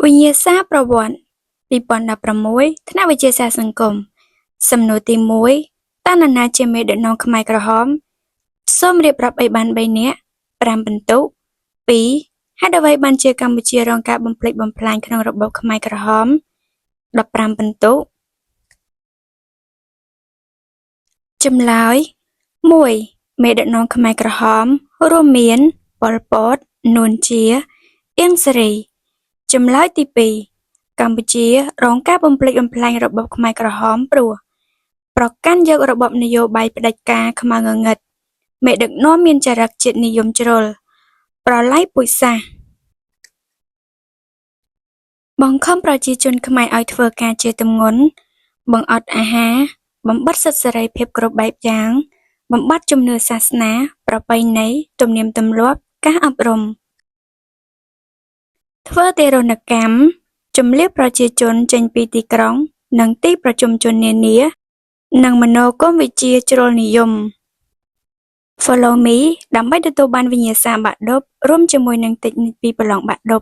វិញ្ញាសាប្រវត្តិ2016ថ្នាក់វិទ្យាសាស្ត្រសង្គមសំណួរទី1តើនរណាជាមេដឹកនាំខ្មែរក្រហមសូមរៀបរាប់ឲ្យបាន3នាក់5បន្ទុក2ហេតុអ្វីបានជាកម្ពុជារងការបំផ្លិចបំផ្លាញក្នុងរបបខ្មែរក្រហម15បន្ទុកចម្លើយ1មេដឹកនាំខ្មែរក្រហមរួមមានប៉ុល ពត នួន ជា អៀង សារី ចម្លើយទី2កម្ពុជារងការបំផ្លិចបំផ្លាញរបបខ្មែរក្រហមព្រោះប្រកាន់យករបបនយោបាយផ្ដាច់ការខ្មៅងងឹតមេដឹកនាំមានចរិតជាតិនិយមជ្រុលប្រល័យពូជសាសន៍បង្ខំប្រជាជនខ្មែរឲ្យធ្វើការជាទម្ងន់បង្អត់អាហារបំបិទសិទ្ធិសេរីភាពគ្រប់បែបយ៉ាងបំបត្តិជំនឿសាសនាប្រពៃណីទំនៀមទម្លាប់ការអប់រំធ្វើទារុណកម្មជម្លៀសប្រជាជនចេញពីទីក្រុងនិងទីប្រជុំជននានានិងមនោគមវិជ្ជាជ្រុលនិយម Follow me ដើម្បីទទួលបានវិញ្ញាសាបាក់ឌុបរួមជាមួយនឹងតិចនិចពីប្រឡងបាក់ឌុប